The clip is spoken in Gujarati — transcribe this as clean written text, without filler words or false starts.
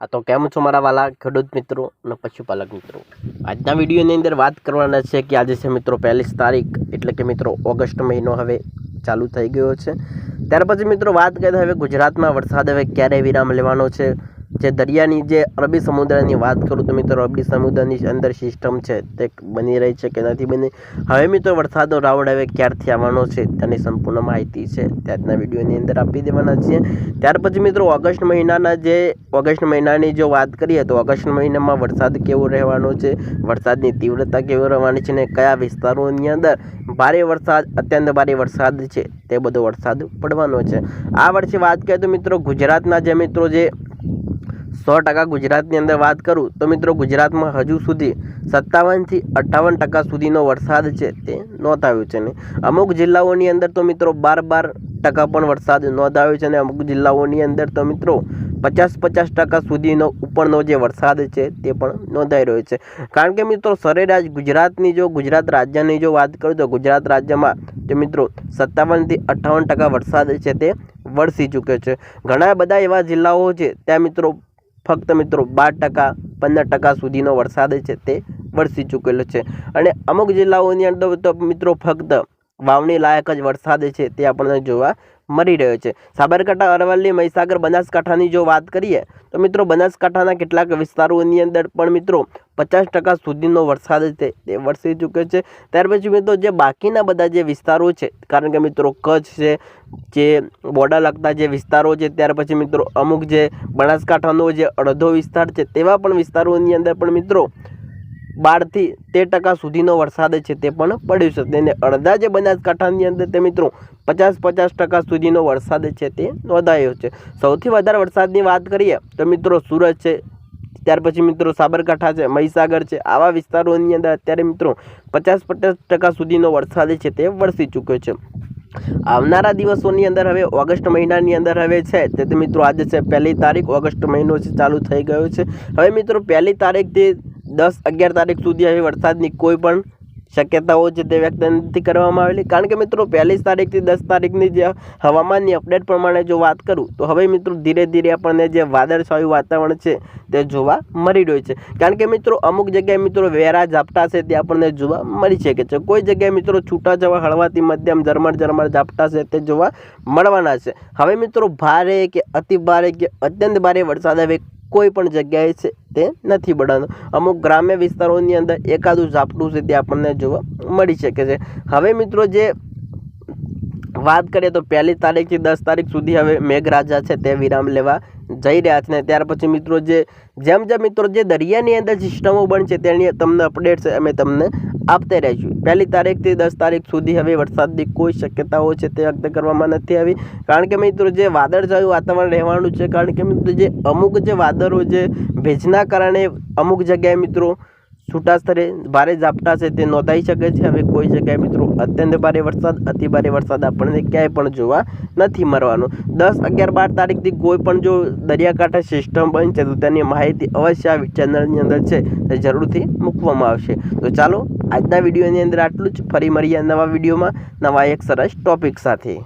તો કેમ છો મારા વાલા ખેડૂત મિત્રો અને પશુપાલક મિત્રો। આજના વિડીયોની અંદર વાત કરવાના છે કે આજે છે મિત્રો 1 તારીખ એટલે કે મિત્રો ઓગસ્ટ મહિનો હવે ચાલુ થઈ ગયો છે। ત્યાર પછી મિત્રો વાત કરીએ હવે ગુજરાતમાં વરસાદ હવે ક્યારે વિરામ લેવાનો છે। જે દરિયાની જે અરબી સમુદ્રની વાત કરું તો મિત્રો અરબી સમુદ્રની અંદર સિસ્ટમ છે તે બની રહી છે કે નથી બની, હવે મિત્રો વરસાદનો રાઉન્ડ હવે ક્યારથી આવવાનો છે તેની સંપૂર્ણ માહિતી છે તે આજના વિડીયોની અંદર આપી દેવાના છીએ। ત્યાર પછી મિત્રો ઓગસ્ટ મહિનાની જો વાત કરીએ તો ઓગસ્ટ મહિનામાં વરસાદ કેવો રહેવાનો છે, વરસાદની તીવ્રતા કેવી રહેવાની છે અને કયા વિસ્તારોની અંદર ભારે વરસાદ અત્યંત ભારે વરસાદ છે તે બધો વરસાદ પડવાનો છે। આ વર્ષે વાત કરીએ તો મિત્રો ગુજરાતના જે મિત્રો જે 100% ગુજરાતની અંદર વાત કરું તો મિત્રો ગુજરાતમાં હજુ સુધી 57 થી 58% સુધીનો વરસાદ છે તે નોંધાયો છે ને અમુક જિલ્લાઓની અંદર તો મિત્રો 12% પણ વરસાદ નોંધાયો છે અને અમુક જિલ્લાઓની અંદર તો મિત્રો 50% સુધીનો ઉપરનો જે વરસાદ છે તે પણ નોંધાઈ રહ્યો છે। કારણ કે મિત્રો સરેરાશ ગુજરાત રાજ્યની જો વાત કરું તો ગુજરાત રાજ્યમાં જે મિત્રો 57 થી 58% વરસાદ છે તે વરસી ચૂક્યો છે। ઘણા બધા એવા જિલ્લાઓ છે ત્યાં મિત્રો ફક્ત મિત્રો 12% 15% સુધીનો વરસાદ છે તે વરસી ચૂકેલો છે અને અમુક જિલ્લાઓની અંદર તો મિત્રો ફક્ત વાવણી લાયક જ વરસાદ છે તે આપણને જોવા મળી રહ્યો છે। સાબરકાંઠા, અરવલ્લી, મહીસાગર, બનાસકાંઠાની જો વાત કરીએ તો મિત્રો બનાસકાંઠાના કેટલાક વિસ્તારોની અંદર પણ મિત્રો 50% સુધીનો વરસાદ છે તે વરસી ચૂક્યો છે। ત્યાર પછી મિત્રો જે બાકીના બધા જે વિસ્તારો છે, કારણ કે મિત્રો કચ્છ છે, જે બોર્ડર લગતા જે વિસ્તારો છે, ત્યાર પછી મિત્રો અમુક જે બનાસકાંઠાનો જે અડધો વિસ્તાર છે તેવા પણ વિસ્તારોની અંદર પણ મિત્રો 12 થી 13% સુધીનો વરસાદ છે તે પણ પડ્યો છે તેને અડધા જે બનાસકાંઠાની અંદર તે મિત્રો 50% સુધીનો વરસાદ છે તે નોંધાયો છે। સૌથી વધારે વરસાદની વાત કરીએ તો મિત્રો સુરત છે, ત્યાર પછી મિત્રો સાબરકાંઠા છે, મહીસાગર છે, આવા વિસ્તારોની અંદર અત્યારે મિત્રો 50% સુધીનો વરસાદ છે તે વરસી ચૂક્યો છે। આવનારા દિવસોની અંદર હવે ઓગસ્ટ મહિનાની અંદર હવે છે તે મિત્રો આજે છે 1 તારીખ, ઓગસ્ટ મહિનો છે ચાલુ થઈ ગયો છે। હવે મિત્રો 1 તારીખથી 10-11 તારીખ સુધી હવે વરસાદની કોઈ પણ શક્યતાઓ છે તે વ્યક્ત નથી કરવામાં આવેલી, કારણ કે મિત્રો 1 તારીખથી 10 તારીખની જે હવામાનની અપડેટ પ્રમાણે જો વાત કરું તો હવે મિત્રો ધીરે ધીરે આપણને જે વાદળછાયું વાતાવરણ છે તે જોવા મળી રહ્યું છે। કારણ કે મિત્રો અમુક જગ્યાએ મિત્રો વેરા ઝાપટા છે તે આપણને જોવા મળી શકે છે, કોઈ જગ્યાએ મિત્રો છૂટા જવા હળવાથી મધ્યમ ઝરમર ઝાપટા છે તે જોવા મળવાના છે। હવે મિત્રો ભારે કે અતિ ભારે કે અત્યંત ભારે વરસાદ હવે કોઈ પણ જગ્યાએ છે તે નથી પડવાનો, અમુક ગ્રામ્ય વિસ્તારોની અંદર એકાદું ઝાપટું છે તે આપણને જોવા મળી શકે છે। હવે મિત્રો જે વાત કરીએ તો 1 તારીખથી 10 તારીખ સુધી હવે મેઘરાજા છે તે વિરામ લેવા જઈ રહ્યા છે ને ત્યાર પછી મિત્રો જેમ મિત્રો જે દરિયાની અંદર સિસ્ટમો બનશે તેની તમને અપડેટ છે અમે તમને આપતા રહીશું। 1 તારીખથી 10 તારીખ સુધી હવે વરસાદની કોઈ શક્યતાઓ છે તે વ્યક્ત કરવામાં નથી આવી, કારણ કે મિત્રો જે વાદળછાયું વાતાવરણ રહેવાનું છે, કારણ કે મિત્રો જે અમુક જે વાદળો જે ભેજના કારણે અમુક જગ્યાએ મિત્રો છૂટા સ્તરે ભારે ઝાપટા છે તે નોંધાઈ શકે છે। હવે કોઈ જગ્યાએ મિત્રો અત્યંત ભારે વરસાદ, અતિ ભારે વરસાદ આપણને ક્યાંય પણ જોવા નથી મળવાનો। 10, 11, 12 તારીખથી કોઈ પણ જો દરિયાકાંઠે સિસ્ટમ બનશે તો તેની માહિતી અવશ્ય આ ચેનલની અંદર છે તે જરૂરથી મૂકવામાં આવશે। તો ચાલો આજના વિડીયોની અંદર આટલું જ, ફરી મળીએ નવા વિડીયોમાં નવા એક સરસ ટોપિક સાથે।